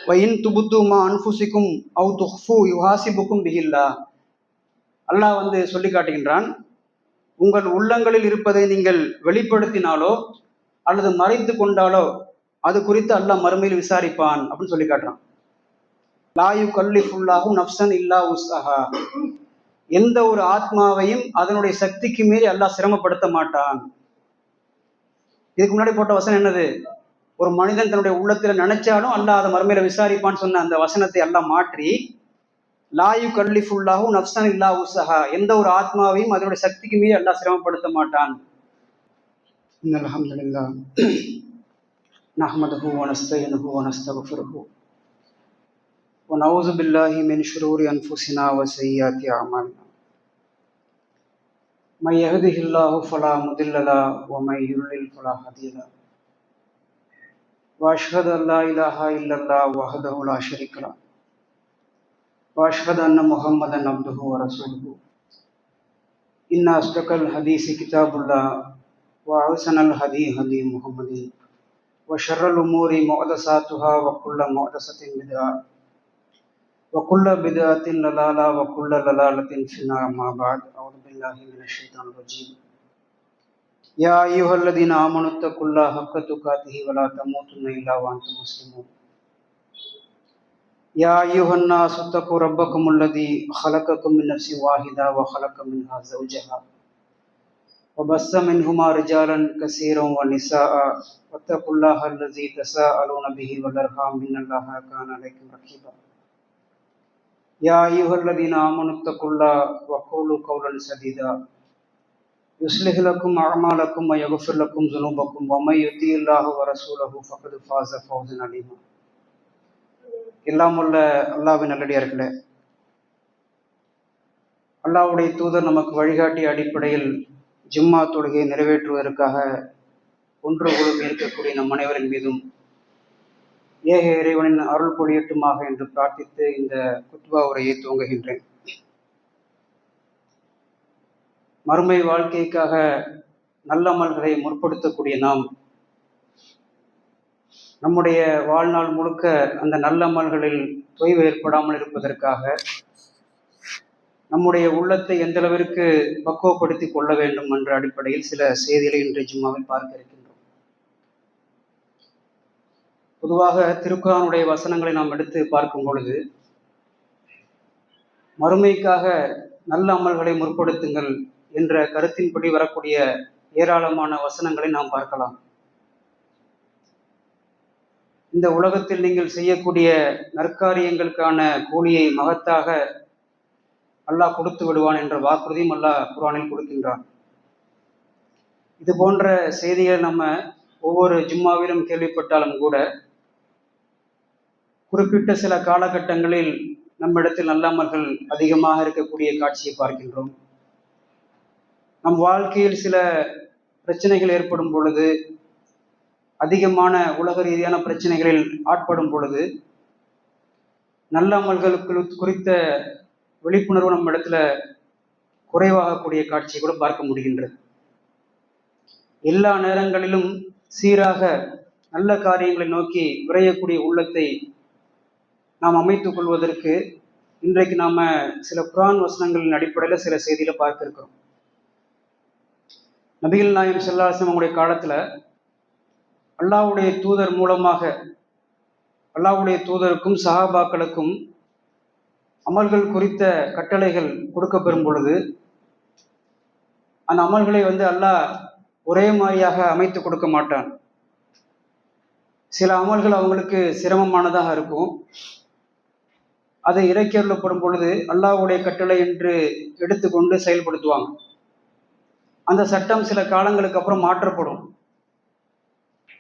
வயின் துபுத்து மா அன்ஃபுசிக்கும் அவு துஹ்ஃபு யுஹாசிபுக்கும் பிஹில்லா. அல்லாஹ் சொல்லி காட்டுகின்றான், உங்கள் உள்ளங்களில் இருப்பதை நீங்கள் வெளிப்படுத்தினாலோ அல்லது மறைத்து கொண்டாலோ அது குறித்து அல்லாஹ் மறுமையில் விசாரிப்பான் அப்படின்னு சொல்லி காட்டுறான். லா யுகல்லிஃபுல்லாஹு நஃப்ஸன் இல்லா உஸ்ஸஹா. எந்த ஒரு ஆத்மாவையும் அதனுடைய சக்திக்கு மீறி அல்லாஹ் சிரமப்படுத்த மாட்டான். இதுக்கு முன்னாடி போட்ட வசனம் என்னது? ஒரு மனிதன் தன்னுடைய உள்ளத்துல நினைச்சாலும் அல்லாஹ் அதை மறுமையில விசாரிப்பான்னு சொன்ன அந்த வசனத்தை அல்லாஹ் மாற்றி லா யுகல்லிஃபுல்லாஹு நஃப்ஸன் இல்லா உஸ்ஸஹா, எந்த ஒரு ஆத்மாவையும் அதனுடைய சக்திக்கு மீறி அல்லாஹ் சிரமப்படுத்த மாட்டான். இன்னல் ஹம்துலில்லாஹ் நஹ்மதுஹு வ நஸ்தஈனுஹு வ நஸ்தக்ஃபிருஹு வ நஊது பில்லாஹி மின் ஷுரூரி அன்ஃபுஸினா வ ஸய்யிஆத்தி அஅமாலினா. மை யஹ்திஹில்லாஹு ஃபலா முதில்ல லஹு வ மை யுضلل ஃபலா ஹாதிய லஹு. வ அஷ்ஹது அல்லா இலாஹா இல்லல்லாஹ் வஹ்தஹு லா ஷரீக லஹு வ அஷ்ஹது அன்ன முஹம்மதன் அப்துஹு வ ரசூலுஹு. இன்ன அஸ்தகல் ஹதீஸி கிதாபுல்லாஹ் வ அஹ்ஸனல் ஹதீ ஹதீ முஹம்மதின் வ ஷர்ரல் உமூரி முஹ்தஸாத்துஹா வ குல்ல முஹ்தஸத்தின் பித்ஆ வ குல்ல பித்ஆத்தின் லலாலா வ குல்ல லலாலத்தின் ஃபின்னார். அம்மா பஅத். அஊது பில்லாஹி மினஷ் ஷைத்தானிர் ரஜீம். யா அய்யுஹல்லதீன ஆமனு தக்குல்லாஹ ஹக்க துகாத்திஹி வ லா தமூதுன்ன இல்லா வ அன்தும் முஸ்லிமூன். யா அய்யுஹன் நாஸு தக்கு ரப்பக்குமுல்லதீ ஹலகக்கும் மின் நஃப்ஸின் வாஹிதா வ ஹலக மின்ஹா ஸௌஜஹா வ பஸ்ஸ மின்ஹுமா ரிஜாலன் கஸீரன் வ நிஸாஅ வத்தகுல்லாஹ அல்லஸீ தஸாஅலூன பிஹி வல் அர்ஹாம் இன்னல்லாஹ கான அலைக்கும் ரகீபா. யா அய்யுஹல்லதீன ஆமனு தக்குல்லாஹ வ கூலு கௌலன் ஸதீதா யுஸ்லிஹ் லக்கும் அஅமாலக்கும் வ யக்ஃபிர் லக்கும் ஸுனூபக்கும் வ மை யுத்திஇல்லாஹ வ ரசூலஹு ஃபக்கத் ஃபாஸ ஃபௌஸன் அலீமா. எல்லாம் உள்ள அல்லாஹ்வின் நல்லடியார்களே, அல்லாஹ்வுடைய தூதர் நமக்கு வழிகாட்டிய அடிப்படையில் ஜும்மா தொழுகையை நிறைவேற்றுவதற்காக ஒன்று குழுமி இருக்கக்கூடிய நம் அனைவரின் மீதும் ஏக இறைவனின் அருள் பொழியட்டுமாக என்று பிரார்த்தித்து இந்த குத்பா உரையை துவங்குகின்றேன். மறுமை வாழ்க்கைக்காக நல்லமல்களை முற்படுத்தக்கூடிய நாம் நம்முடைய வாழ்நாள் முழுக்க அந்த நல்லமல்களில் தொய்வு ஏற்படாமல் இருப்பதற்காக நம்முடைய உள்ளத்தை எந்த அளவிற்கு பக்குவப்படுத்தி கொள்ள வேண்டும் என்ற அடிப்படையில் சில செய்திகளை இன்றைய ஜும்மாவில் பார்க்க இருக்கின்றோம். பொதுவாக திருக்குர்ஆனுடைய வசனங்களை நாம் எடுத்து பார்க்கும் பொழுது மறுமைக்காக நல்ல அமல்களை முற்படுத்துங்கள் என்ற கருத்தின்படி வரக்கூடிய ஏராளமான வசனங்களை நாம் பார்க்கலாம். இந்த உலகத்தில் நீங்கள் செய்யக்கூடிய நற்காரியங்களுக்கான கூலியை மகத்தாக அல்லாஹ் கொடுத்து விடுவான் என்ற வாக்குறுதியும் அல்லாஹ் குர்ஆனில் கொடுக்கின்றான். இது போன்ற செய்திகள் நம்ம ஒவ்வொரு ஜும்மாவிலும் கேள்விப்பட்டாலும் கூட குறிப்பிட்ட சில காலகட்டங்களில் நம்மிடத்தில் நல்லமல்கள் அதிகமாக இருக்கக்கூடிய காட்சியை பார்க்கின்றோம். நம் வாழ்க்கையில் சில பிரச்சனைகள் ஏற்படும் பொழுது, அதிகமான உலக ரீதியான பிரச்சனைகளில் ஆட்படும் பொழுது நல்ல அமல்களுக்கு குறித்த விழிப்புணர்வு நம்ம இடத்துல குறைவாகக்கூடிய காட்சியை கூட பார்க்க முடிகின்றது. எல்லா நேரங்களிலும் சீராக நல்ல காரியங்களை நோக்கி விரையக்கூடிய உள்ளத்தை நாம் அமைத்துக் கொள்வதற்கு இன்றைக்கு நாம சில குர்ஆன் வசனங்களின் அடிப்படையில் சில செய்திகளை பார்க்க இருக்கிறோம். நபிகள் நாயகம் ஸல்லல்லாஹு அலைஹி வஸல்லம் அவங்களுடைய காலத்துல அல்லாஹ்வுடைய தூதர் மூலமாக அல்லாஹ்வுடைய தூதருக்கும் சஹாபாக்களுக்கும் அமல்கள் குறித்த கட்டளைகள் கொடுக்கப்பெறும் பொழுது அந்த அமல்களை அல்லாஹ் ஒரே மாதிரியாக அமைத்து கொடுக்க மாட்டான். சில அமல்கள் அவங்களுக்கு சிரமமானதாக இருக்கும். அதை இறக்கி அருளப்படும் பொழுது அல்லாஹ்வுடைய கட்டளை என்று எடுத்துக்கொண்டு செயல்படுத்துவாங்க. அந்த சட்டம் சில காலங்களுக்கு அப்புறம் மாற்றப்படும்.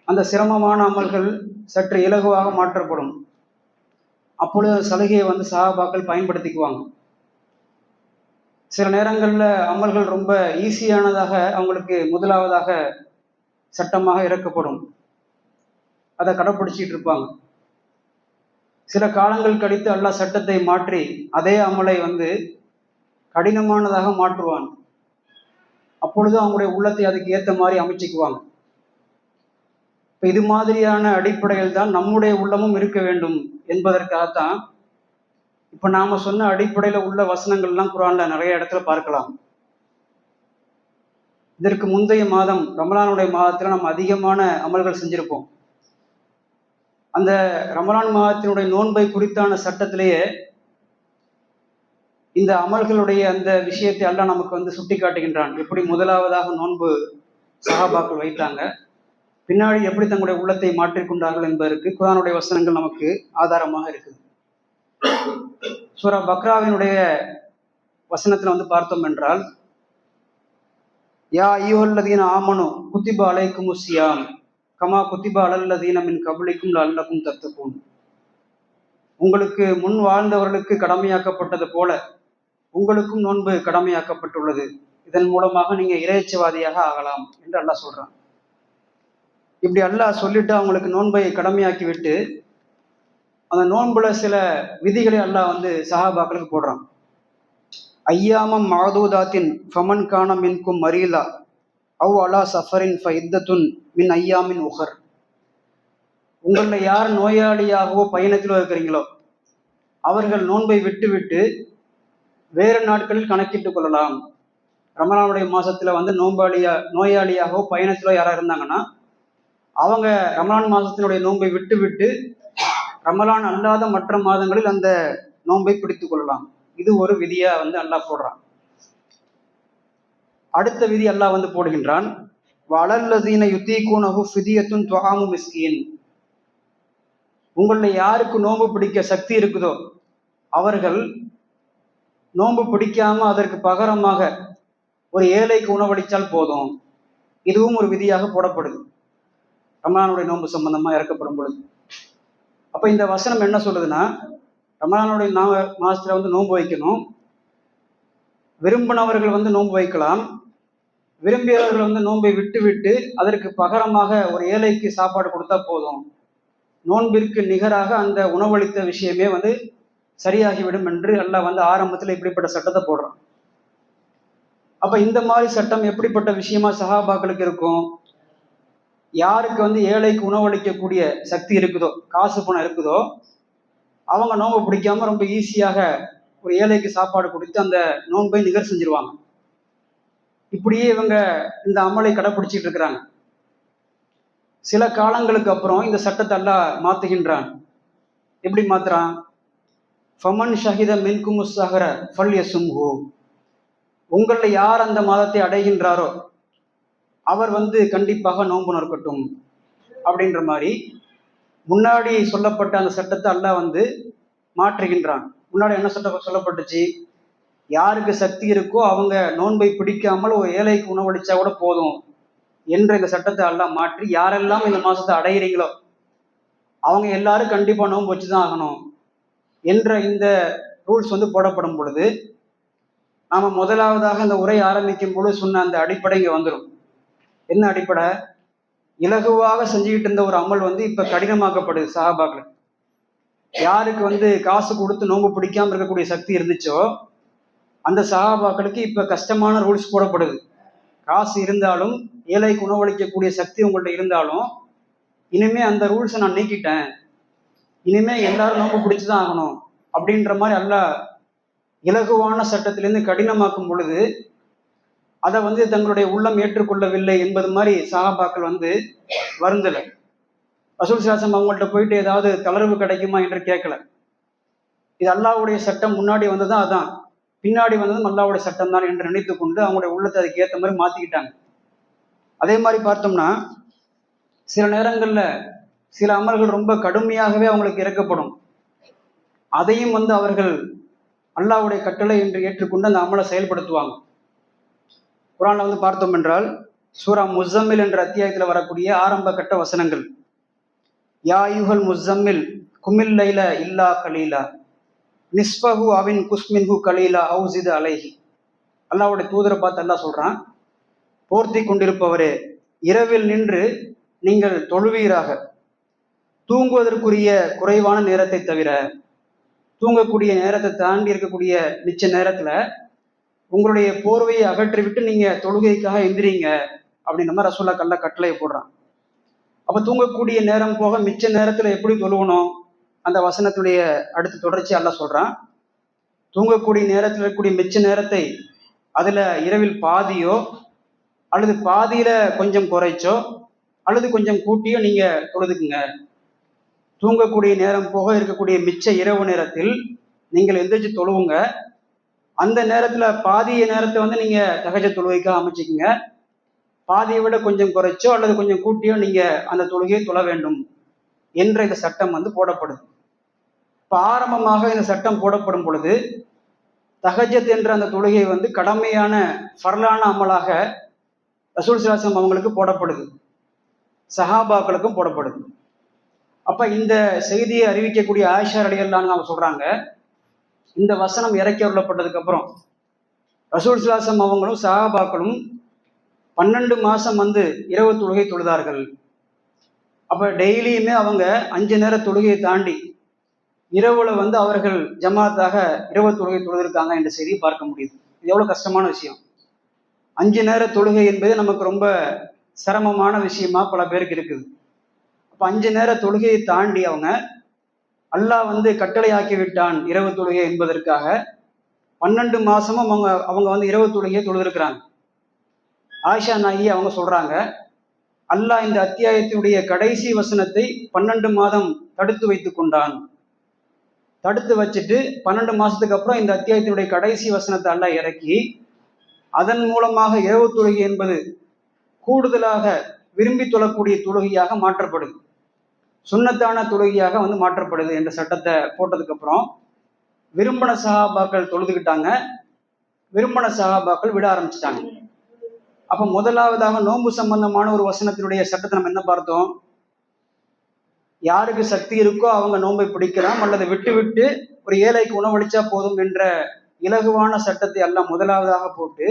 அந்த சிரமமான அமல்கள் சற்று இலகுவாக மாற்றப்படும். அப்பொழுது சலுகையை சஹாபாக்கள் பயன்படுத்திக்குவாங்க. சில நேரங்களில் அமல்கள் ரொம்ப ஈஸியானதாக அவங்களுக்கு முதலாவதாக சட்டமாக இறக்கப்படும். அதை கடைப்பிடிச்சிட்டு இருப்பாங்க. சில காலங்கள் கழித்து அல்லாஹ் சட்டத்தை மாற்றி அதே அமலை கடினமானதாக மாற்றுவான். அப்பொழுது அவங்களுடைய உள்ளத்தை அதுக்கு ஏற்ற மாதிரி அமைச்சிக்குவாங்க. இப்போ இது மாதிரியான அடிப்படையில் தான் நம்முடைய உள்ளமும் இருக்க வேண்டும் என்பதற்காகத்தான் இப்போ நாம சொன்ன அடிப்படையில் உள்ள வசனங்கள்லாம் குர்ஆன்ல நிறைய இடத்துல பார்க்கலாம். இதற்கு முந்தைய மாதம் ரமலானுடைய மாதத்துல நம்ம அதிகமான அமல்கள் செஞ்சிருப்போம். அந்த ரமலான் மாதத்தினுடைய நோன்பை குறித்தான சட்டத்திலேயே இந்த அமல்களுடைய அந்த விஷயத்தை எல்லாம் நமக்கு வந்து சுட்டி காட்டுகின்றான். எப்படி முதலாவதாக நோன்பு சஹாபாக்கள் வைத்தாங்க, பின்னாடி எப்படி தங்களுடைய உள்ளத்தை மாற்றிக்கொண்டார்கள் என்பதற்கு குர்ஆனுடைய வசனங்கள் நமக்கு ஆதாரமாக இருக்குது. சூரா பக்ராவினுடைய வசனத்துல வந்து பார்த்தோம் என்றால், யா அய்யுஹல்லதீன ஆமனு குத்திப அலைக்குமுஸ் ஸியாம் கமா குத்திப அலல்லதீன மின் கப்லிக்கும் லஅல்லக்கும் தத்தகூன். உங்களுக்கு முன் வாழ்ந்தவர்களுக்கு கடமையாக்கப்பட்டது போல உங்களுக்கும் நோன்பு கடமையாக்கப்பட்டுள்ளது, இதன் மூலமாக நீங்க இறையச்சவாதியாக ஆகலாம் என்று அல்லாஹ் சொல்றான். இப்படி அல்லாஹ் சொல்லிட்டு அவங்களுக்கு நோன்பை கடமையாக்கி விட்டு அந்த நோன்புல சில விதிகளை அல்லாஹ் வந்து சஹாபாக்களுக்கு போடுறான். ஐயாமம் மாதூதாத்தின் ஃபமன் கான மின்கும் மரீலா அவ் அலா சஃபரின் ஃபைத்தத்துன் மின் ஐயாமின் உஹர். உங்களில் யார் நோயாளியாகவோ பயணத்திலோ இருக்கிறீங்களோ அவர்கள் நோன்பை விட்டு விட்டு வேறு நாட்களில் கணக்கிட்டு கொள்ளலாம். ரமலானுடைய மாசத்துல வந்து நோயாளியாகவோ பயணத்திலோ யாரா இருந்தாங்கன்னா அவங்க ரமலான் மாசத்தினுடைய நோன்பை விட்டு விட்டு ரமலான் அல்லாத மற்ற மாதங்களில் அந்த நோன்பை பிடித்துக் கொள்ளலாம். இது ஒரு விதியா வந்து அல்லாஹ் போடுறான். அடுத்த விதி அல்லாஹ் வந்து போடுகின்றான், வலல்லதீன யுத்தீகூனஹு ஃபிதியத்துன் துஆமு மிஸ்கீன். உங்களில் யாருக்கு நோன்பு பிடிக்க சக்தி இருக்குதோ அவர்கள் நோன்பு பிடிக்காம அதற்கு பகரமாக ஒரு ஏழைக்கு உணவளித்தால் போதும். இதுவும் ஒரு விதியாக போடப்படுது ரமலானுடைய நோன்பு சம்பந்தமா இறக்கப்படும் பொழுது. அப்ப இந்த வசனம் என்ன சொல்லுதுன்னா, ரமலானுடைய மாசத்துல வந்து நோன்பு வைக்கணும், விரும்பினவர்கள் வந்து நோன்பு வைக்கலாம், விரும்பியவர்கள் வந்து நோன்பை விட்டு விட்டு அதற்கு பகரமாக ஒரு ஏழைக்கு சாப்பாடு கொடுத்தா போதும், நோன்பிற்கு நிகராக அந்த உணவளித்த விஷயமே வந்து சரியாகிவிடும் என்று அல்லாஹ் வந்து ஆரம்பத்தில் இப்படிப்பட்ட சட்டத்தை போடுறான். அப்ப இந்த மாதிரி சட்டம் எப்படிப்பட்ட விஷயமா சஹாபாக்களுக்கு இருக்கும்? யாருக்கு வந்து ஏழைக்கு உணவளிக்கக்கூடிய சக்தி இருக்குதோ, காசு பணம் இருக்குதோ, அவங்க நோன்பு பிடிக்காம ரொம்ப ஈஸியாக ஒரு ஏழைக்கு சாப்பாடு கொடுத்து அந்த நோன்பை நிகர் செஞ்சிருவாங்க. இப்படியே இவங்க இந்த அமலை கடைப்பிடிச்சிட்டு இருக்கிறாங்க. சில காலங்களுக்கு அப்புறம் இந்த சட்டத்தை அல்லாஹ் மாத்துகின்றான். எப்படி மாத்துறான்? ஃபமன் ஷஹித மின்கும் ஸஹர ஃபல்யஸும்ஹு. உங்களில் யார் அந்த மாதத்தை அடைகின்றாரோ அவர் வந்து கண்டிப்பாக நோன்பு நோக்கட்டும் அப்படின்ற மாதிரி முன்னாடி சொல்லப்பட்ட அந்த சட்டத்தை அல்லாஹ் வந்து மாற்றுகின்றான். முன்னாடி என்ன சட்டம் சொல்லப்பட்டுச்சு? யாருக்கு சக்தி இருக்கோ அவங்க நோன்பை பிடிக்காமல் ஒரு ஏழைக்கு உணவளிச்சா கூட போதும் என்ற இந்த சட்டத்தை எல்லாம் மாற்றி, யாரெல்லாம் இந்த மாசத்தை அடைகிறீங்களோ அவங்க எல்லாரும் கண்டிப்பா நோன்பு வச்சுதான் ஆகணும் என்ற இந்த ரூல்ஸ் வந்து போடப்படும் பொழுது, நாம முதலாவதாக அந்த உரை ஆரம்பிக்கும் பொழுது சொன்ன அந்த அடிப்படை இங்க வந்துடும். என்ன அடிப்படை? இலகுவாக செஞ்சுக்கிட்டு இருந்த ஒரு அமல் வந்து இப்ப கடினமாக்கப்படுது. சஹாபாக்கள் யாருக்கு வந்து காசு கொடுத்து நோன்பு பிடிக்காம இருக்கக்கூடிய சக்தி இருந்துச்சோ அந்த சஹாபாக்களுக்கு இப்ப கஷ்டமான ரூல்ஸ் போடப்படுது. காசு இருந்தாலும் ஏழைக்கு உணவளிக்கக்கூடிய சக்தி உங்கள்ட்ட இருந்தாலும் இனிமே அந்த ரூல்ஸை நான் நீக்கிட்டேன், இனிமே எல்லாரும் நோன்பு பிடிச்சுதான் ஆகணும் அப்படின்ற மாதிரி அல்லாஹ் இலகுவான சட்டத்திலிருந்து கடினமாக்கும் பொழுது அதை வந்து தங்களுடைய உள்ளம் ஏற்றுக்கொள்ளவில்லை என்பது மாதிரி சஹாபாக்கள் வந்து வருந்தல. ரசூல் ஸல்லல்லாஹு அவங்கள்ட்ட போயிட்டு ஏதாவது தளர்வு கிடைக்குமா என்று கேட்கல. இது அல்லாஹ்வுடைய சட்டம், முன்னாடி வந்ததும் அதான், பின்னாடி வந்ததும் அல்லாஹ்வுடைய சட்டம் தான் என்று நினைத்து கொண்டு அவங்களுடைய உள்ளத்தை அதுக்கு ஏற்ற மாதிரி மாத்திக்கிட்டாங்க. அதே மாதிரி பார்த்தோம்னா சில நேரங்கள்ல சில அமல்கள் ரொம்ப கடுமையாகவே அவங்களுக்கு இறக்கப்படும். அதையும் வந்து அவர்கள் அல்லாஹ்வுடைய கட்டளை என்று ஏற்றுக்கொண்டு அந்த அமலை செயல்படுத்துவாங்க. குர்ஆன்ல வந்து பார்த்தோம் என்றால் சூரா முஸம்மில் என்ற அத்தியாயத்தில் வரக்கூடிய ஆரம்ப கட்ட வசனங்கள், யா அய்யுஹல் முஸம்மில் குமில் லைல இல்லா கலீலா நிஸ்ஃபஹு அவின் குஸ்மின்ஹு கலீலா அவு ஸித் அலைஹி. அல்லாஹ்வுடைய தூதரை பார்த்து அல்லாஹ் சொல்றான், போர்த்தி கொண்டிருப்பவரே, இரவில் நின்று நீங்கள் தொழுவீராக, தூங்குவதற்குரிய குறைவான நேரத்தை தவிர, தூங்கக்கூடிய நேரத்தை தாண்டி இருக்கக்கூடிய மிச்ச நேரத்துல உங்களுடைய போர்வையை அகற்றிவிட்டு நீங்க தொழுகைக்காக எந்திரிங்க அப்படின்ற மாதிரி ரசூலுல்லாஹ் கட்டளையை போடுறான். அப்ப தூங்கக்கூடிய நேரம் போக மிச்ச நேரத்துல எப்படி தொழுவணும்? அந்த வசனத்துடைய அடுத்த தொடர்ச்சி அல்லாஹ் சொல்றான். தூங்கக்கூடிய நேரத்தில் இருக்கக்கூடிய மிச்ச நேரத்தை அதுல இரவில் பாதியோ அல்லது பாதியில கொஞ்சம் குறைச்சோ அல்லது கொஞ்சம் கூட்டியோ நீங்க தொழுதுக்குங்க. தூங்கக்கூடிய நேரம் போக இருக்கக்கூடிய மிச்ச இரவு நேரத்தில் நீங்கள் எந்திரிச்சு தொழுவுங்க. அந்த நேரத்துல பாதிய நேரத்தை வந்து நீங்க தஹஜ்ஜுத் தொழுகைக்காக அமைச்சுக்குங்க. பாதியை விட கொஞ்சம் குறைச்சோ அல்லது கொஞ்சம் கூட்டியோ நீங்க அந்த தொழுகையை தொழ வேண்டும் என்ற இந்த சட்டம் வந்து போடப்படுது. இப்ப ஆரம்பமாக இந்த சட்டம் போடப்படும் பொழுது தஹஜ்ஜுத் என்ற அந்த தொழுகை வந்து கடமையான ஃபர்லான அமலாக ரசூல் ஸல்லல்லாஹு அலைஹி வஸல்லம் அவங்களுக்கு போடப்படுது, சஹாபாக்களுக்கும் போடப்படுது. அப்ப இந்த செய்தியை அறிவிக்கக்கூடிய ஆயிஷா ரலியல்லாஹு அன்ஹா அவங்க சொல்றாங்க, இந்த வசனம் இறக்கி அருளப்பட்டதுக்கு அப்புறம் ரசூல் ஸல்லல்லாஹு அலைஹி வஸல்லம் அவங்களும் சஹாபாக்களும் 12 மாசம் வந்து இரவு தொழுகை தொழுதார்கள். அப்ப டெய்லியுமே அவங்க 5 நேர தொழுகையை தாண்டி இரவுல வந்து அவர்கள் ஜமாத்தாக இரவு தொழுகை தொழுதிருக்காங்க என்ற செய்தியை பார்க்க முடியுது. இது எவ்வளவு கஷ்டமான விஷயம். 5 நேர தொழுகை என்பது நமக்கு ரொம்ப சிரமமான விஷயமா பல பேருக்கு இருக்குது. அப்ப 5 நேர தொழுகையை தாண்டி அவங்க அல்லாஹ் வந்து கட்டளை ஆக்கி விட்டான் இரவு தொழுகை என்பதற்காக 12 மாசமும் அவங்க வந்து இரவு தொழுகையை தொழுதிருக்கிறாங்க. ஆயிஷா நாயகி அவங்க சொல்றாங்க, அல்லாஹ் இந்த அத்தியாயத்தினுடைய கடைசி வசனத்தை 12 மாதம் தடுத்து வைத்து கொண்டான். தடுத்து வச்சுட்டு 12 மாசத்துக்கு அப்புறம் இந்த அத்தியாயத்தினுடைய கடைசி வசனத்தை அல்லாஹ் இறக்கி அதன் மூலமாக இரவு தொழுகை என்பது கூடுதலாக விரும்பி தொழக்கூடிய தொழுகையாக மாற்றப்படுது, சுன்னத்தான தொழுகையாக வந்து மாற்றப்படுது என்ற சட்டத்தை போட்டதுக்கு அப்புறம் விரும்பின சஹாபாக்கள் தொழுதுகிட்டாங்க, விரும்பின சஹாபாக்கள் விட ஆரம்பிச்சிட்டாங்க. அப்ப முதலாவதாக நோன்பு சம்பந்தமான ஒரு வசனத்தினுடைய சட்டத்தை நம்ம என்ன பார்த்தோம்? யாருக்கு சக்தி இருக்கோ அவங்க நோன்பை பிடிக்கலாம், அல்லது விட்டு விட்டு ஒரு ஏழைக்கு உணவளிச்சா போதும் என்ற இலகுவான சட்டத்தை எல்லாம் முதலாவதாக போட்டு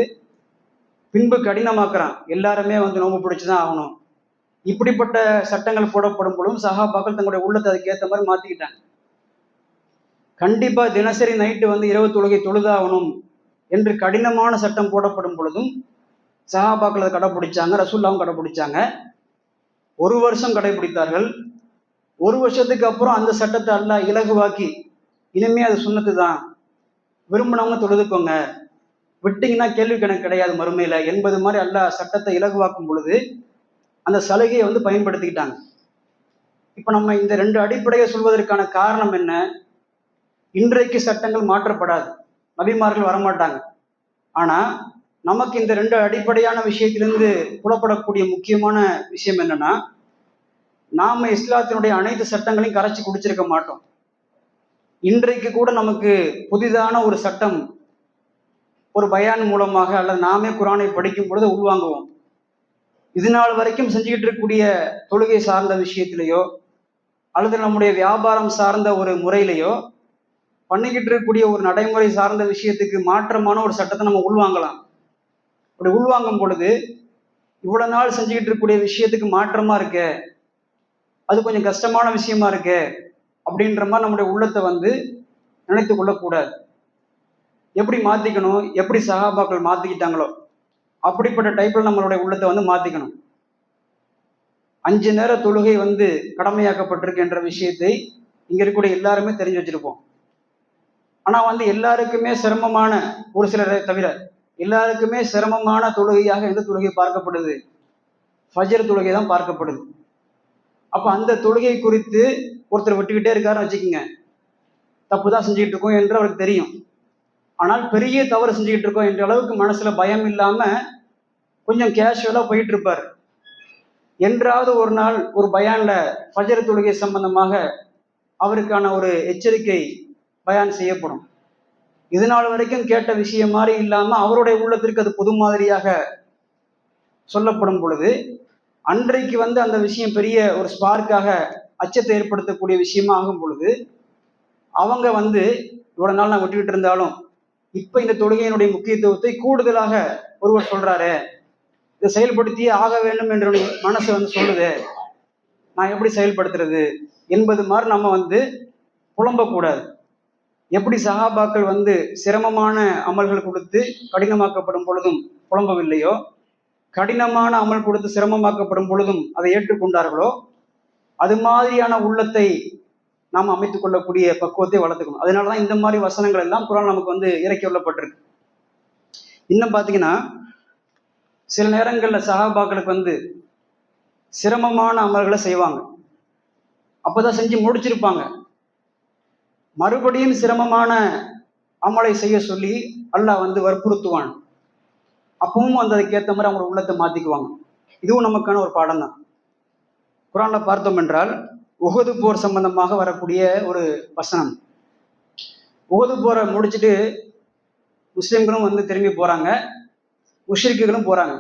பின்பு கடினமாக்குறான். எல்லாருமே வந்து நோன்பு பிடிச்சுதான் ஆகணும். இப்படிப்பட்ட சட்டங்கள் போடப்படும் பொழுதும் சஹாபாக்கள் தங்களுடைய உள்ளத்தை அதுக்கு ஏற்ற மாதிரி மாத்திக்கிட்டாங்க. கண்டிப்பா தினசரி நைட்டு வந்து இரவு தொழுகை தொழுதாகணும் என்று கடினமான சட்டம் போடப்படும் பொழுதும் சஹாபாக்கள் அதை கடைபிடிச்சாங்க, ரசூலுல்லாஹும் கடைபிடிச்சாங்க. 1 வருஷம் கடைபிடித்தார்கள். 1 வருஷத்துக்கு அப்புறம் அந்த சட்டத்தை அல்லாஹ் இலகுவாக்கி இனிமே அது சுன்னத்து தான், விரும்பினவங்க தொழுதுக்கோங்க, விட்டீங்கன்னா கேள்வி கணக்கு கிடையாது மறுமையில என்பது மாதிரி அல்லாஹ் சட்டத்தை இலகுவாக்கும் பொழுது அந்த சலுகையை வந்து பயன்படுத்திக்கிட்டாங்க. இப்ப நம்ம இந்த 2 அடிப்படையை சொல்வதற்கான காரணம் என்ன? இன்றைக்கு சட்டங்கள் மாற்றப்படாது, நபிமார்கள் வரமாட்டாங்க. ஆனா நமக்கு இந்த 2 அடிப்படையான விஷயத்திலிருந்து புலப்படக்கூடிய முக்கியமான விஷயம் என்னன்னா, நாம இஸ்லாத்தினுடைய அனைத்து சட்டங்களையும் கரைச்சி குடிச்சிருக்க மாட்டோம். இன்றைக்கு கூட நமக்கு புதிதான ஒரு சட்டம் ஒரு பயான் மூலமாக அல்லது நாமே குரானை படிக்கும் பொழுது உள்வாங்குவோம். இது நாள் வரைக்கும் செஞ்சுக்கிட்டு இருக்கக்கூடிய தொழுகை சார்ந்த விஷயத்திலேயோ அல்லது நம்முடைய வியாபாரம் சார்ந்த ஒரு முறையிலையோ பண்ணிக்கிட்டு இருக்கக்கூடிய ஒரு நடைமுறை சார்ந்த விஷயத்துக்கு மாற்றமான ஒரு சட்டத்தை நம்ம உள்வாங்கலாம். அப்படி உள்வாங்கும் பொழுது இவ்வளவு நாள் செஞ்சுக்கிட்டு இருக்கக்கூடிய விஷயத்துக்கு மாற்றமா இருக்கு, அது கொஞ்சம் கஷ்டமான விஷயமா இருக்கு அப்படின்ற மாதிரி நம்முடைய உள்ளத்தை வந்து நினைத்து கொள்ளக்கூடாது. எப்படி மாத்திக்கணும்? எப்படி சஹாபாக்கள் மாத்திக்கிட்டாங்களோ அப்படிப்பட்ட டைப்ல நம்மளுடைய உள்ளத்தை வந்து மாத்திக்கணும். 5 நேர தொழுகை வந்து கடமையாக்கப்பட்டிருக்கு என்ற விஷயத்தை இங்க இருக்கக்கூடிய எல்லாருமே தெரிஞ்சு வச்சிருப்போம். ஆனா வந்து எல்லாருக்குமே சிரமமான, ஒரு சிலரை தவிர எல்லாருக்குமே சிரமமான தொழுகையாக எந்த தொழுகை பார்க்கப்படுது? ஃபஜ்ர் தொழுகை தான் பார்க்கப்படுது. அப்ப அந்த தொழுகை குறித்து ஒருத்தர் விட்டுக்கிட்டே இருக்காருன்னு வச்சுக்கோங்க, தப்பு தான் செஞ்சுக்கிட்டு இருக்கோம் என்று அவருக்கு தெரியும். ஆனால் பெரிய தவறு செஞ்சுக்கிட்டு இருக்கோம் என்ற அளவுக்கு மனசுல பயம் இல்லாம கொஞ்சம் கேஷுவலா போயிட்டு இருப்பார். என்றாவது ஒரு நாள் ஒரு பயான்ல ஃபஜ்ர் தொழுகை சம்பந்தமாக அவருக்கான ஒரு எச்சரிக்கை பயான் செய்யப்படும். இது நாள் வரைக்கும் கேட்ட விஷயம் மாதிரி இல்லாம அவருடைய உள்ளத்திற்கு அது பொது மாதிரியாக சொல்லப்படும் பொழுது அன்றைக்கு வந்து அந்த விஷயம் பெரிய ஒரு ஸ்பார்க்காக அச்சத்தை ஏற்படுத்தக்கூடிய விஷயமா ஆகும் பொழுது அவங்க வந்து இவ்வளவு நாள் நான் விட்டுக்கிட்டு இருந்தாலும் இப்ப இந்த தொழுகையினுடைய முக்கியத்துவத்தை கூடுதலாக ஒருவர் சொல்றாரு, இதை செயல்படுத்தியே ஆக வேண்டும் என்று மனசு வந்து சொல்லுது, நான் எப்படி செயல்படுத்துறது என்பது மாதிரி நம்ம வந்து புலம்பக்கூடாது. எப்படி சஹாபாக்கள் வந்து சிரமமான அமல்கள் கொடுத்து கடினமாக்கப்படும் பொழுதும் புலம்பவில்லையோ, கடினமான அமல் கொடுத்து சிரமமாக்கப்படும் பொழுதும் அதை ஏற்றுக்கொண்டார்களோ அது மாதிரியான உள்ளத்தை நாம் அமைத்துக் கொள்ளக்கூடிய பக்குவத்தை வளர்த்துக்கணும். அதனாலதான் இந்த மாதிரி வசனங்கள் எல்லாம் குர்ஆன் நமக்கு வந்து இறக்கி கொள்ளப்பட்டிருக்கு. இன்னும் பார்த்தீங்கன்னா சில நேரங்களில் சஹாபாக்களுக்கு வந்து சிரமமான அமல்களை செய்வாங்க, அப்போதான் செஞ்சு முடிச்சிருப்பாங்க. மறுபடியும் சிரமமான அமலை செய்ய சொல்லி அல்லாஹ் வந்து வற்புறுத்துவான். அப்பவும் வந்து அதுக்கேற்ற மாதிரி அவங்களோட உள்ளத்தை மாத்திக்குவாங்க. இதுவும் நமக்கான ஒரு பாடம் தான். குர்ஆன்ல பார்த்தோம் என்றால் உஹது போர் சம்பந்தமாக வரக்கூடிய ஒரு வசனம். உஹது போரை முடிச்சுட்டு முஸ்லிம்களும் வந்து திரும்பி போறாங்க, முஷ்ரிக்குகளும் போறாங்க.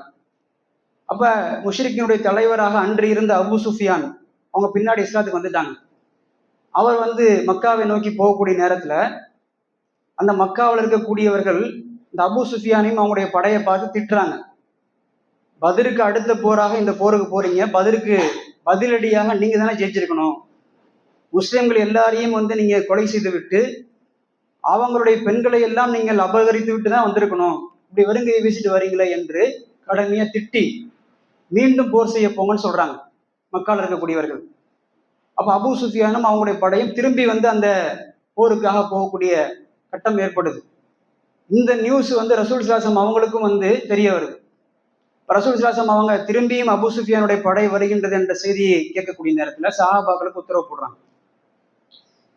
அப்ப முஷ்ரிக்கினுடைய தலைவராக அன்று இருந்த அபு சுஃபியான் அவங்க பின்னாடி இஸ்லாத்துக்கு வந்துட்டாங்க. அவர் வந்து மக்காவை நோக்கி போகக்கூடிய நேரத்துல அந்த மக்காவில் இருக்கக்கூடியவர்கள் இந்த அபு சுஃபியானையும் அவங்களுடைய படையை பார்த்து திட்டுறாங்க. பத்ருக்கு அடுத்த போராக இந்த போருக்கு போறீங்க, பத்ருக்கு பதிலடியாக நீங்க தானே ஜெயிச்சிருக்கணும். முஸ்லிம்கள் எல்லாரையும் வந்து நீங்க கொலை செய்து விட்டு அவங்களுடைய பெண்களை எல்லாம் நீங்கள் அபகரித்து விட்டு தான் வந்திருக்கணும், இப்படி வெறுங்கையை வீசிட்டு வரீங்களே என்று கடுமையா திட்டி மீண்டும் போர் செய்ய போங்கன்னு சொல்றாங்க மக்கால் இருக்கக்கூடியவர்கள். அப்ப அபு சுஃபியானும் அவங்களுடைய படையும் திரும்பி வந்து அந்த போருக்காக போகக்கூடிய கட்டம் ஏற்படுது. இந்த நியூஸ் வந்து ரசூல் ஸல்லல்லாஹு அவங்களுக்கும் வந்து தெரிய வருது. ரசூல் ஸல்லல்லாஹு அவங்க திரும்பியும் அபு சுஃபியானுடைய படை வருகின்றது என்ற செய்தியை கேட்கக்கூடிய நேரத்துல சஹாபாக்களுக்கு உத்தரவு போடுறாங்க,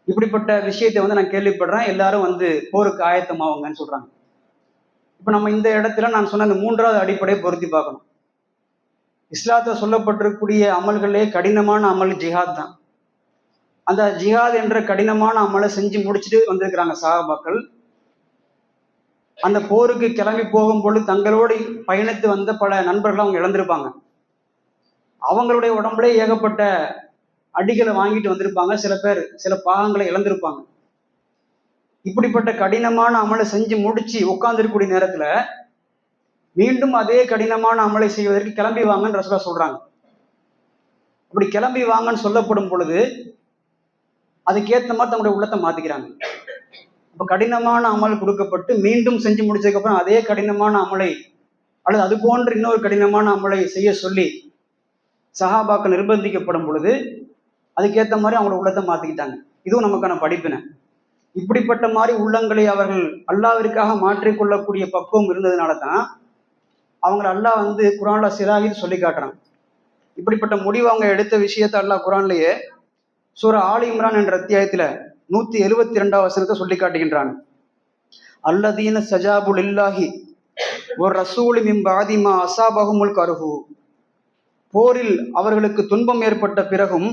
இப்படிப்பட்ட விஷயத்தை வந்து நான் கேள்விப்படுறேன், எல்லாரும் வந்து போருக்கு ஆயத்தமாவுங்கன்னு சொல்றாங்க. இப்ப நம்ம இந்த இடத்துல நான் சொன்ன அந்த மூன்றாவது அடிப்படையை பொருத்தி பார்க்கணும். இஸ்லாத்துல சொல்லப்பட்டிருக்கக்கூடிய அமல்களே கடினமான அமல் ஜிஹாத் தான். அந்த ஜிஹாத் என்ற கடினமான அமலை செஞ்சு முடிச்சுட்டு வந்திருக்கிறாங்க சஹாபாக்கள். அந்த போருக்கு கிளம்பி போகும் பொழுது தங்களோடு பயணித்து வந்த பல நண்பர்கள் அவங்க இழந்திருப்பாங்க. அவங்களுடைய உடம்புல ஏகப்பட்ட அடிகளை வாங்கிட்டு வந்திருப்பாங்க, சில பேர் சில பாகங்களை இழந்திருப்பாங்க. இப்படிப்பட்ட கடினமான அமலை செஞ்சு முடிச்சு உட்கார்ந்துருக்கக்கூடிய நேரத்துல மீண்டும் அதே கடினமான அமலை செய்வதற்கு கிளம்பி வாங்கன்னு ரசூலுல்லாஹ் சொல்றாங்க. அப்படி கிளம்பி வாங்கன்னு சொல்லப்படும் பொழுது அதுக்கேற்ற மாதிரி தங்களுடைய உள்ளத்தை மாத்திக்கிறாங்க. இப்ப கடினமான அமல் கொடுக்கப்பட்டு மீண்டும் செஞ்சு முடிச்சதுக்கு அப்புறம் அதே கடினமான அமலை அல்லது அது போன்ற இன்னொரு கடினமான அமலை செய்ய சொல்லி சஹாபாக்கள் நிர்பந்திக்கப்படும் பொழுது அதுக்கேற்ற மாதிரி அவங்களோட உள்ளத்தை மாத்திக்கிட்டாங்க. இதுவும் நமக்கான படிப்பினை. இப்படிப்பட்ட மாதிரி உள்ளங்களை அவர்கள் அல்லாஹ்விற்காக மாற்றிக்கொள்ளக்கூடிய பக்குவம் இருந்ததுனால தான் அவங்களை அல்லாஹ் வந்து குர்ஆன்ல சிராகின்னு சொல்லி காட்டுறான். இப்படிப்பட்ட முடிவு அவங்க எடுத்த விஷயத்தை அல்லாஹ் குர்ஆன்லயே சூரா ஆல் இம்ரான் என்ற அத்தியாயத்துல 172 வசனத்தை சொல்லி காட்டுகின்றான். அல்லதீன சஜாபு லில்லாஹி ஒரு ரசூலி மின் பாதி மா அஸாபஹுமுல் கர்ஹு. போரில் அவர்களுக்கு துன்பம் ஏற்பட்ட பிறகும்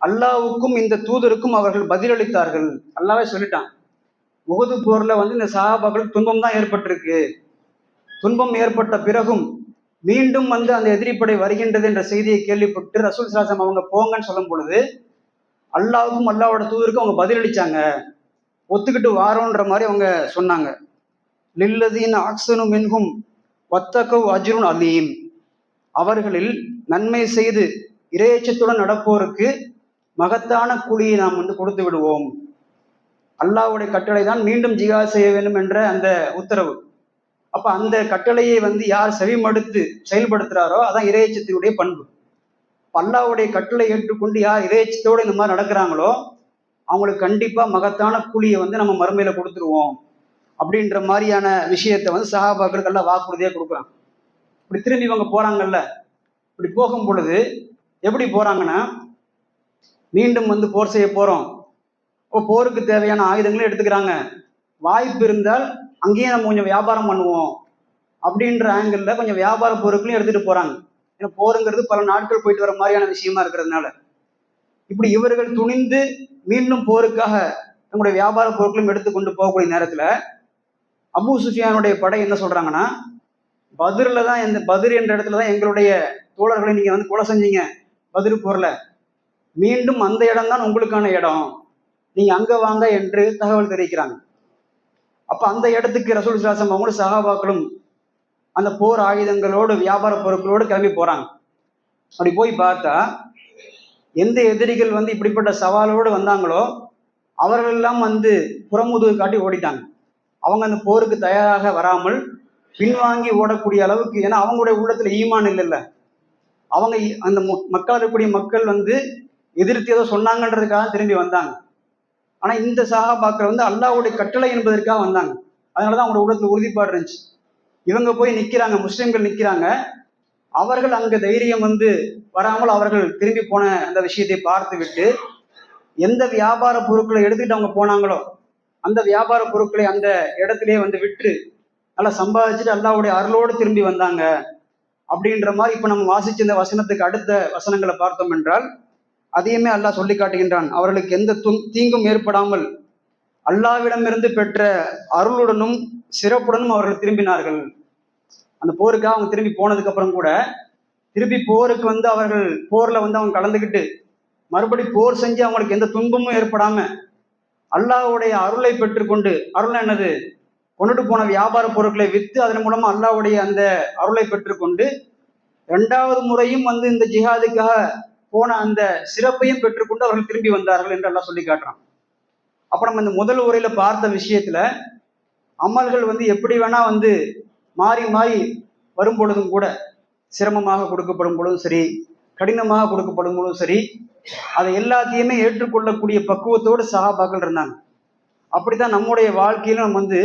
அல்லாஹ்வுக்கும் இந்த தூதருக்கும் அவர்கள் பதிலளித்தார்கள். அல்லாஹ்வே சொல்லிட்டான், உஹது போர்ல வந்து இந்த சஹாபாக்களுக்கு துன்பம் தான் ஏற்பட்டிருக்கு. துன்பம் ஏற்பட்ட பிறகும் மீண்டும் வந்து அந்த எதிரிப்படை வருகின்றது என்ற செய்தியை கேள்விப்பட்டு ரசூல் ஸல்லல்லாஹு அலைஹி வஸல்லம் அவங்க போங்கன்னு சொல்லும் பொழுது அல்லாஹ்வுக்கும் அல்லாஹ்வோட தூதருக்கும் அவங்க பதிலளிச்சாங்க, ஒத்துக்கிட்டு வாரோன்ற மாதிரி அவங்க சொன்னாங்க. லில்லதீன அஹ்ஸனு மின்ஹும் வத்தகவ் அஜ்ருன் அலீம். அவர்களில் நன்மை செய்து இறையச்சத்துடன் நடப்போருக்கு மகத்தான கூலியை நாம் வந்து கொடுத்து விடுவோம். அல்லாஹ்வுடைய கட்டளை தான் மீண்டும் ஜிஹாத் செய்ய வேண்டும் என்ற அந்த உத்தரவு. அப்ப அந்த கட்டளையை வந்து யார் செவிமடுத்து செயல்படுத்துறாரோ அதான் இறையச்சத்தினுடைய பண்பு. அல்லாஹ்வுடைய கட்டளை ஏற்றுக்கொண்டு யார் இறையச்சத்தோடு இந்த மாதிரி நடக்கிறாங்களோ அவங்களுக்கு கண்டிப்பா மகத்தான கூலியை வந்து நம்ம மறுமையில கொடுத்துருவோம் அப்படின்ற மாதிரியான விஷயத்தை வந்து சஹாபாக்களுக்கு எல்லாம் வாக்குறுதியா கொடுக்குறாங்க. இப்படி திரும்பி இவங்க போறாங்கல்ல, இப்படி போகும் பொழுது எப்படி போறாங்கன்னா, மீண்டும் வந்து போர் செய்ய போறோம், இப்போ போருக்கு தேவையான ஆயுதங்களும் எடுத்துக்கிறாங்க, வாய்ப்பு இருந்தால் அங்கேயே நம்ம கொஞ்சம் வியாபாரம் பண்ணுவோம் அப்படின்ற ஆங்கிள் கொஞ்சம் வியாபார பொருட்களையும் எடுத்துட்டு போறாங்க. ஏன்னா போருங்கிறது பல நாட்கள் போயிட்டு வர மாதிரியான விஷயமா இருக்கிறதுனால இப்படி இவர்கள் துணிந்து மீண்டும் போருக்காக தங்களுடைய வியாபார பொருட்களும் எடுத்துக்கொண்டு போகக்கூடிய நேரத்துல அபூ சுஃபியானுடைய படை என்ன சொல்றாங்கன்னா, பத்ர்ல தான் இந்த பத்ர் என்ற இடத்துல தான் எங்களுடைய தோழர்களை நீங்க வந்து கொலை செஞ்சீங்க பத்ர் போர்ல, மீண்டும் அந்த இடம் தான் உங்களுக்கான இடம், நீங்க அங்க வாங்க என்று தகவல் தெரிவிக்கிறாங்க. அப்ப அந்த இடத்துக்கு ரசூல் ஸல்லல்லாஹு அலைஹி வஸல்லம் சஹாபாக்களும் அந்த போர் ஆயுதங்களோடு வியாபார பொருட்களோடு கிளம்பி போறாங்க. அப்படி போய் பார்த்தா எந்த எதிரிகள் வந்து இப்படிப்பட்ட சவாலோடு வந்தாங்களோ அவர்கள் எல்லாம் வந்து புறமுதுகு காட்டி ஓடிட்டாங்க. அவங்க அந்த போருக்கு தயாராக வராமல் பின்வாங்கி ஓடக்கூடிய அளவுக்கு, ஏன்னா அவங்களுடைய உள்ளத்துல ஈமான் இல்லைல்ல. அவங்க அந்த மக்கள் இருக்கக்கூடிய மக்கள் வந்து எதிர்த்து ஏதோ சொன்னாங்கன்றதுக்காக திரும்பி வந்தாங்க. ஆனா இந்த சஹாபாக்கள் வந்து அல்லாஹ்வுடைய கட்டளை என்பதற்காக வந்தாங்க. அதனாலதான் அவங்களோட உள்ளத்துல உறுதிப்பாடு இருந்துச்சு. இவங்க போய் நிக்கிறாங்க, முஸ்லிம்கள் நிக்கிறாங்க. அவர்கள் அங்க தைரியம் வந்து வராமல் அவர்கள் திரும்பி போன அந்த விஷயத்தை பார்த்து விட்டு, எந்த வியாபார பொருட்களை எடுத்துட்டு அவங்க போனாங்களோ அந்த வியாபார பொருட்களை அந்த இடத்திலே வந்து விற்று நல்லா சம்பாதிச்சுட்டு அல்லாஹ்வுடைய அருளோடு திரும்பி வந்தாங்க. அப்படின்ற மாதிரி இப்ப நம்ம வாசிச்ச இந்த வசனத்துக்கு அடுத்த வசனங்களை பார்த்தோம் என்றால் அதையுமே அல்லாஹ் சொல்லி காட்டுகின்றான். அவர்களுக்கு எந்த தீங்கும் ஏற்படாமல் அல்லாஹ்விடமிருந்து பெற்ற அருளுடனும் சிறப்புடனும் அவர்கள் திரும்பினார்கள். அந்த போருக்காக அவங்க திரும்பி போனதுக்கு அப்புறம் கூட திருப்பி போருக்கு வந்து அவர்கள் போர்ல வந்து அவங்க கலந்துக்கிட்டு மறுபடி போர் செஞ்சு அவங்களுக்கு எந்த துன்பமும் ஏற்படாம அல்லாஹ்வுடைய அருளை பெற்றுக்கொண்டு, அருள் என்னது, கொண்டுட்டு போன வியாபார பொருட்களை விற்று அதன் மூலமா அல்லாஹ்வுடைய அந்த அருளை பெற்றுக்கொண்டு 2வது முறையும் வந்து இந்த ஜிஹாதுக்காக போன அந்த சிறப்பையும் பெற்றுக்கொண்டு அவர்கள் திரும்பி வந்தார்கள் என்று அல்லாஹ் சொல்லி காட்டுறான். அப்ப நம்ம இந்த முதல் உரையில பார்த்த விஷயத்துல அமல்கள் வந்து எப்படி வேணா வந்து மாறி மாறி வரும் பொழுதும் கூட, சிரமமாக கொடுக்கப்படும் பொழுதும் சரி, கடினமாக கொடுக்கப்படும் பொழுதும் சரி, அதை எல்லாத்தையுமே ஏற்றுக்கொள்ளக்கூடிய பக்குவத்தோடு சஹாபாக்கள் இருந்தாங்க. அப்படித்தான் நம்முடைய வாழ்க்கையிலும் நம்ம வந்து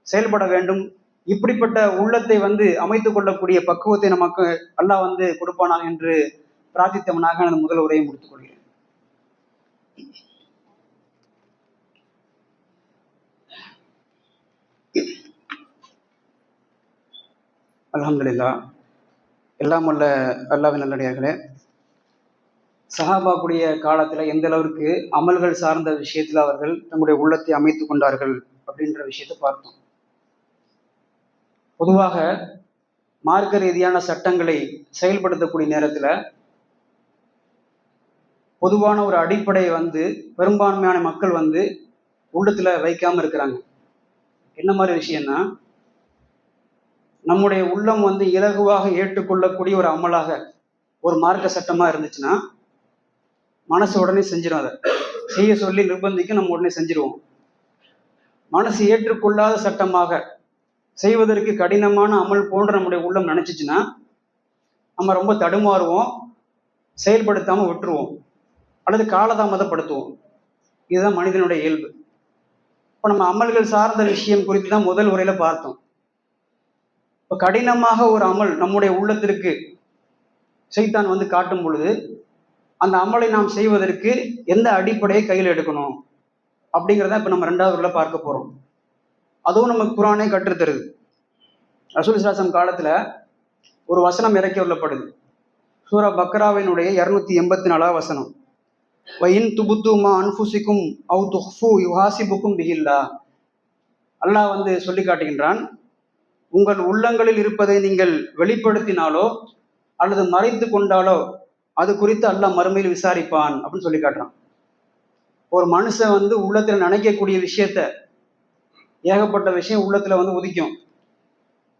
செயல்பட வேண்டும். இப்படிப்பட்ட உள்ளத்தை வந்து அமைத்துக் கொள்ளக்கூடிய பக்குவத்தை நமக்கு அல்லாஹ் வந்து கொடுப்பானா என்று பிரார்த்தித்தவனாக அந்த முதல் உரையை முடித்துக் கொள்கிறேன். அல்ஹம்துலில்லாஹ். எல்லாம் வல்ல அல்லாஹ்வின் நல்லடியார்களே, சஹாபாக்குடைய காலத்துல எந்த அளவிற்கு அமல்கள் சார்ந்த விஷயத்துல அவர்கள் தங்களுடைய உள்ளத்தை அமைத்துக் கொண்டார்கள் அப்படின்ற விஷயத்தை பார்த்தோம். பொதுவாக மார்க்க ரீதியான சட்டங்களை செயல்படுத்தக்கூடிய நேரத்துல பொதுவான ஒரு அடிப்படையை வந்து பெரும்பான்மையான மக்கள் வந்து உள்ளத்துல வைக்காம இருக்கிறாங்க. என்ன மாதிரி விஷயம்னா, நம்முடைய உள்ளம் வந்து இலகுவாக ஏற்றுக்கொள்ளக்கூடிய ஒரு அமலாக ஒரு மார்க்க சட்டமா இருந்துச்சுன்னா மனசு உடனே செஞ்சிடும். அதை செய்ய சொல்லி நிர்பந்திக்க நம்ம உடனே செஞ்சிருவோம். மனசு ஏற்றுக்கொள்ளாத சட்டமாக செய்வதற்கு கடினமான அமல் போன்ற நம்முடைய உள்ளம் நினைச்சிச்சுன்னா நம்ம ரொம்ப தடுமாறுவோம், செயல்படுத்தாம விட்டுருவோம் அல்லது காலதாமதப்படுத்துவோம். இதுதான் மனிதனுடைய இயல்பு. இப்போ நம்ம அமல்கள் சார்ந்த விஷயம் குறித்து தான் முதல் உரையில பார்த்தோம். இப்போ கடினமாக ஒரு அமல் நம்முடைய உள்ளத்திற்கு சைத்தான் வந்து காட்டும் பொழுது அந்த அமலை நாம் செய்வதற்கு எந்த அடிப்படையை கையில் எடுக்கணும் அப்படிங்கிறத இப்போ நம்ம 2வது உரையில பார்க்க போறோம். அதுவும் நமக்கு குர்ஆனே கற்றுத்தருது. ரசூல் ஸல்லல்லாஹு அலைஹி வஸல்லம் காலத்துல ஒரு வசனம் இறக்கி உள்ளப்படுது. சூரா பக்ராவினுடைய 284 வசனம். வயின் துபுத்துமா அன்ஃபுசிக்கும் அவு துஹ்ஃபு யுஹாசிபுக்கும் பிஹில்லாஹ். அல்லாஹ் வந்து சொல்லி காட்டுகின்றான், உங்கள் உள்ளங்களில் இருப்பதை நீங்கள் வெளிப்படுத்தினாலோ அல்லது மறைத்து கொண்டாலோ அது குறித்து அல்லாஹ் மறுமையில் விசாரிப்பான் அப்படின்னு சொல்லி காட்டுறான். ஒரு மனுஷன் வந்து உள்ளத்துல நினைக்கக்கூடிய விஷயத்த, ஏகப்பட்ட விஷயம் உள்ளத்துல வந்து உதிக்கும்.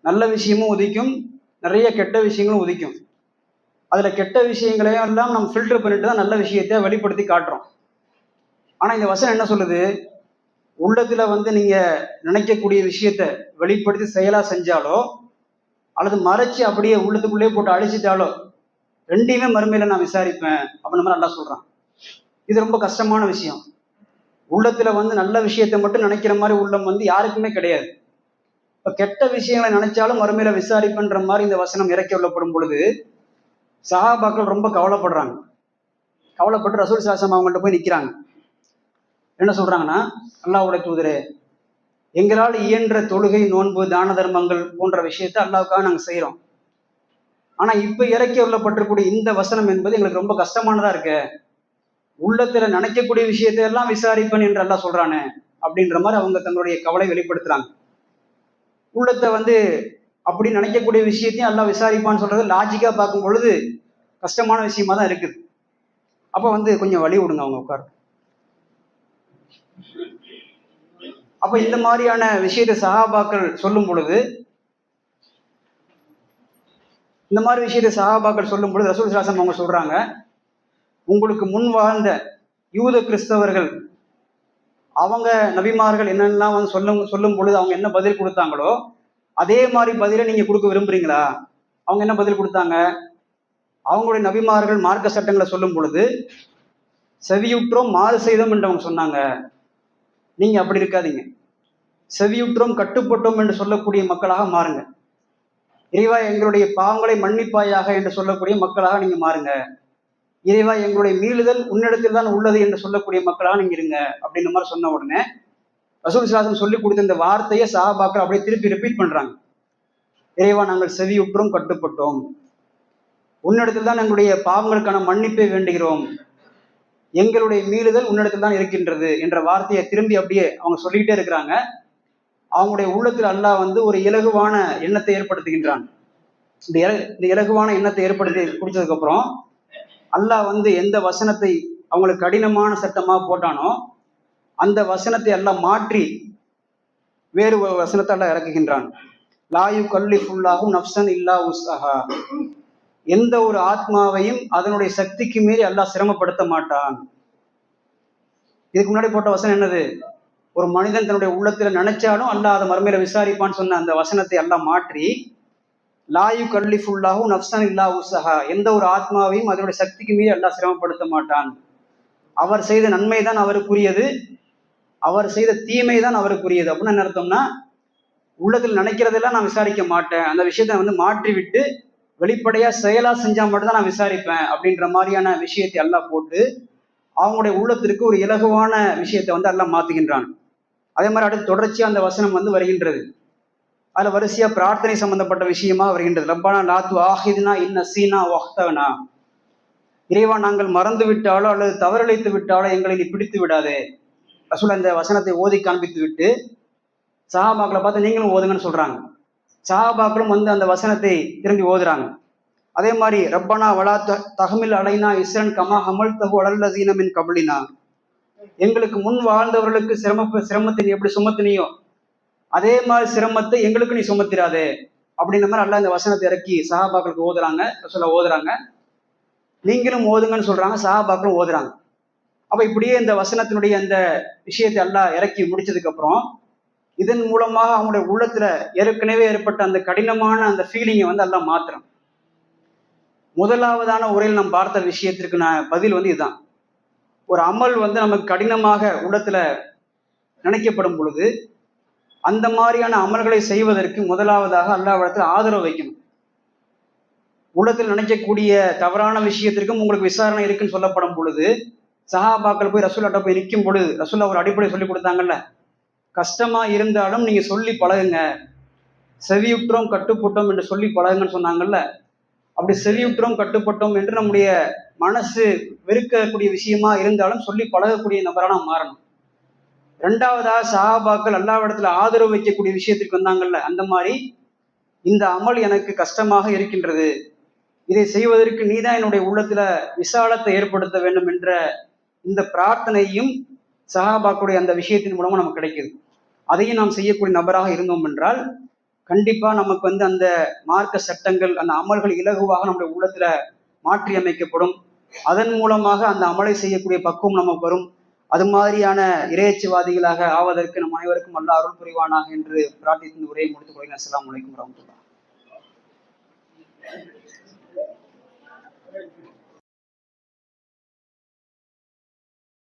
நல்ல விஷயமும் உதிக்கும், நிறைய கெட்ட விஷயங்களும் உதிக்கும். அதுல கெட்ட விஷயங்களையும் எல்லாம் நம்ம ஃபில்டர் பண்ணிட்டு தான் நல்ல விஷயத்த வெளிப்படுத்தி காட்டுறோம். ஆனா இந்த வசனம் என்ன சொல்லுது, உள்ளத்துல வந்து நீங்க நினைக்கக்கூடிய விஷயத்த வெளிப்படுத்தி செயலா செஞ்சாலோ அல்லது மறைச்சு அப்படியே உள்ளத்துக்குள்ளே போட்டு அழிச்சிட்டாலோ 2யுமே மறுமையில நான் விசாரிப்பேன் அப்படின்னு மாதிரி நல்லா சொல்றான். இது ரொம்ப கஷ்டமான விஷயம். உள்ளத்துல வந்து நல்ல விஷயத்தை மட்டும் நினைக்கிற மாதிரி உள்ளம் வந்து யாருக்குமே கிடையாது. இப்ப கெட்ட விஷயங்களை நினைச்சாலும் மறுமையில விசாரிப்புன்ற மாதிரி இந்த வசனம் இறக்கி உள்ளப்படும் பொழுது சஹாபாக்கள் ரொம்ப கவலைப்படுறாங்க. கவலைப்பட்டு ரசூல் ஸல்லல்லாஹு அலைஹி வஸல்லம் அவங்கள்ட்ட போய் நிக்கிறாங்க. என்ன சொல்றாங்கன்னா, அல்லாஹ்வுடைய தூதரே, எங்களால் இயன்ற தொழுகை, நோன்பு, தான தர்மங்கள் போன்ற விஷயத்தை அல்லாஹ்வுக்காக நாங்க செய்யறோம். ஆனா இப்ப இறக்கி உள்ளப்பட்டிருக்கூடிய இந்த வசனம் என்பது எங்களுக்கு ரொம்ப கஷ்டமானதா இருக்கு. உள்ளத்துல நினைக்கக்கூடிய விஷயத்தை எல்லாம் விசாரிப்பேன் என்று அல்லாஹ் சொல்றானே அப்படின்ற மாதிரி அவங்க தங்களுடைய கவலை வெளிப்படுத்துறாங்க. உள்ளத்தை வந்து அப்படி நினைக்கக்கூடிய விஷயத்தையும் அல்லாஹ் விசாரிப்பான்னு சொல்றது லாஜிக்கா பார்க்கும் பொழுது கஷ்டமான விஷயமா தான் இருக்குது. அப்ப வந்து கொஞ்சம் வழி விடுங்க, அவங்க உட்காரு. அப்ப இந்த மாதிரியான விஷயத்தை சஹாபாக்கள் சொல்லும் பொழுது ரசூல் ஸல்லல்லாஹு அலைஹி வஸல்லம் அவங்க சொல்றாங்க, உங்களுக்கு முன் வாழ்ந்த யூத கிறிஸ்தவர்கள் அவங்க நபிமார்கள் என்னென்னலாம் வந்து சொல்லும் பொழுது அவங்க என்ன பதில் கொடுத்தாங்களோ அதே மாதிரி பதிலை நீங்க கொடுக்க விரும்புறீங்களா? அவங்க என்ன பதில் கொடுத்தாங்க? அவங்களுடைய நபிமார்கள் மார்க்க சட்டங்களை சொல்லும் பொழுது செவியுற்றோம் மாறு செய்தோம் என்று அவங்க சொன்னாங்க. நீங்க அப்படி இருக்காதீங்க. செவியுற்றோம் கட்டுப்பட்டோம் என்று சொல்லக்கூடிய மக்களாக மாறுங்க. இறைவா எங்களுடைய பாவங்களை மன்னிப்பாயாக என்று சொல்லக்கூடிய மக்களாக நீங்க மாறுங்க. இறைவா எங்களுடைய மீளுதல் உன்னிடத்தில் தான் உள்ளது என்று சொல்லக்கூடிய மக்களாக நீங்க இருங்க அப்படின்ற மாதிரி சொன்ன உடனே ரசூல் ஸல்லல்லாஹு சொல்லி கொடுத்த இந்த வார்த்தையை சஹாபாக்கள் அப்படியே திருப்பி ரிப்பீட் பண்றாங்க. இறைவா நாங்கள் செவியுற்றோம் கட்டுப்பட்டோம், உன்னிடத்தில் தான் எங்களுடைய பாவங்களுக்கான மன்னிப்பை வேண்டுகிறோம், எங்களுடைய மீளுதல் உன்னிடத்தில் தான் இருக்கின்றது என்ற வார்த்தையை திரும்பி அப்படியே அவங்க சொல்லிக்கிட்டே இருக்கிறாங்க. அவங்களுடைய உள்ளத்தில் அல்லாஹ் வந்து ஒரு இலகுவான எண்ணத்தை ஏற்படுத்துகின்றான். இந்த இலகுவான எண்ணத்தை ஏற்படுத்தி குடிச்சதுக்கு அப்புறம் அல்லாஹ் வந்து எந்த வசனத்தை அவங்களுக்கு கடினமான சட்டமா போட்டானோ அந்த வசனத்தை எல்லாம் மாற்றி வேறு ஒரு வசனத்தை எல்லாம் இறக்குகின்றான். லாயு கல்லிஃபுல்லாஹும் நஃப்ஸன் இல்லா உஸ்ஸஹா, எந்த ஒரு ஆத்மாவையும் அதனுடைய சக்திக்கு மீறி அல்லாஹ் சிரமப்படுத்த மாட்டான். இதுக்கு முன்னாடி போட்ட வசனம் என்னது? ஒரு மனிதன் தன்னுடைய உள்ளத்துல நினைச்சாலும் அல்லாஹ் அதை மறுமையில விசாரிப்பான்னு சொன்ன அந்த வசனத்தை எல்லாம் மாற்றி லாயு கல்லிஃபுல்லாஹும் நஃப்ஸன் இல்லா உஸ்ஸஹா, எந்த ஒரு ஆத்மாவையும் அதனுடைய சக்திக்கு மீறி அல்லாஹ் சிரமப்படுத்த மாட்டான். அவர் செய்த நன்மை தான் அவருக்குரியது, அவர் செய்த தீமை தான் அவருக்குரியது. அப்படின்னு என்ன அர்த்தம்னா, உள்ளத்தில் நினைக்கிறதெல்லாம் நான் விசாரிக்க மாட்டேன், அந்த விஷயத்த வந்து மாற்றி விட்டு வெளிப்படையா செயலா செஞ்சா மட்டும் தான் நான் விசாரிப்பேன் அப்படின்ற மாதிரியான விஷயத்தை எல்லாம் போட்டு அவங்களுடைய உள்ளத்திற்கு ஒரு இலகுவான விஷயத்தை வந்து எல்லாம் மாத்துகின்றான். அதே மாதிரி அடுத்து தொடர்ச்சியா அந்த வசனம் வந்து வருகின்றது. அதுல வரிசையா பிரார்த்தனை சம்பந்தப்பட்ட விஷயமா வருகின்றது. ரப்பானா லா துஆஹிதுனா இன் நஸீனா வஅக்தனா, இறைவா நாங்கள் மறந்து விட்டாலோ அல்லது தவறிழைத்து விட்டாலோ எங்களை நீ பிடித்து விடாதே. ரசூல் அந்த வசனத்தை ஓதி காண்பித்து விட்டு சஹாபாக்களை பார்த்து நீங்களும் ஓதுங்கன்னு சொல்றாங்க. சஹாபாக்களும் வந்து அந்த வசனத்தை திரும்பி ஓதுறாங்க. அதே மாதிரி ரப்பனா வலா தஹ்மில் அலைனா இஸ்ரன் கமா ஹமல்தஹு அலல்லஸீன மின் கப்லினா, எங்களுக்கு முன் வாழ்ந்தவர்களுக்கு சிரமத்தை நீ எப்படி சுமத்தினியோ அதே மாதிரி சிரமத்தை எங்களுக்கு நீ சுமத்திராதே அப்படின்ற மாதிரி அல்லாஹ் இந்த வசனத்தை இறக்கி சஹாபாக்களுக்கு ஓதுறாங்க. ரசூலா ஓதுறாங்க, நீங்களும் ஓதுங்கன்னு சொல்றாங்க, சஹாபாக்களும் ஓதுறாங்க. அப்ப இப்படியே இந்த வசனத்தினுடைய அந்த விஷயத்தை எல்லாம் இறக்கி முடிச்சதுக்கு அப்புறம் இதன் மூலமாக அவங்களுடைய உள்ளத்துல ஏற்கனவே ஏற்பட்ட அந்த கடினமான அந்த ஃபீலிங்கை வந்து எல்லாம் மாத்துறோம். முதலாவதான உரையில் நாம் பார்த்த விஷயத்திற்கு நான் பதில் வந்து இதுதான். ஒரு அமல் வந்து நமக்கு கடினமாக உள்ளத்துல நினைக்கப்படும் பொழுது அந்த மாதிரியான அமல்களை செய்வதற்கு முதலாவதாக அல்லாஹ்விடத்தில் ஆதரவு வைக்கணும். உள்ளத்தில் நினைக்கக்கூடிய தவறான விஷயத்திற்கும் உங்களுக்கு விசாரணை இருக்குன்னு சொல்லப்படும் பொழுது சஹாபாக்கள் போய் ரசூல்லாட்ட போய் நிற்கும் பொழுது ரசூல்லா ஒரு அடிப்படை சொல்லி கொடுத்தாங்கல்ல, கஷ்டமா இருந்தாலும் நீங்க சொல்லி பழகுங்க, செவியுற்றோம் கட்டுப்பட்டோம் என்று சொல்லி பழகுங்கன்னு சொன்னாங்கல்ல. அப்படி செவியுற்றோம் கட்டுப்பட்டோம் என்று நம்முடைய மனசு வெறுக்கக்கூடிய விஷயமா இருந்தாலும் சொல்லி பழகக்கூடிய நபரா நாம் மாறணும். ரெண்டாவதா சஹாபாக்கள் அல்லாஹ்விடத்துல ஆதரவு வைக்கக்கூடிய விஷயத்துக்கு வந்தாங்கல்ல, அந்த மாதிரி இந்த அமல் எனக்கு கஷ்டமாக இருக்கின்றது, இதை செய்வதற்கு நீதான் என்னுடைய உள்ளத்துல விசாலத்தை ஏற்படுத்த வேண்டும் என்ற இந்த பிரார்த்தனையும் சஹாபாக்களுடைய அந்த விஷயத்தின் மூலமா நமக்கு கிடைக்குது. அதையும் நாம் செய்யக்கூடிய நபராக இருந்தோம் என்றால் கண்டிப்பா நமக்கு வந்து அந்த மார்க்க சட்டங்கள் அந்த அமல்கள் இலகுவாக நம்முடைய உள்ளத்துல மாற்றி அமைக்கப்படும். அதன் மூலமாக அந்த அமலை செய்யக்கூடிய பக்குவம் நமக்கு வரும். அது மாதிரியான இறையச்சவாதிகளாக ஆவதற்கு நம் அனைவருக்கும் அல்லாஹ் அருள் புரிவானாக என்று பிரார்த்தித்து உரையை முடித்துக் கொள்கிறேன். அஸ்ஸலாமு அலைக்கும் வரஹ்மத்துல்லாஹ்.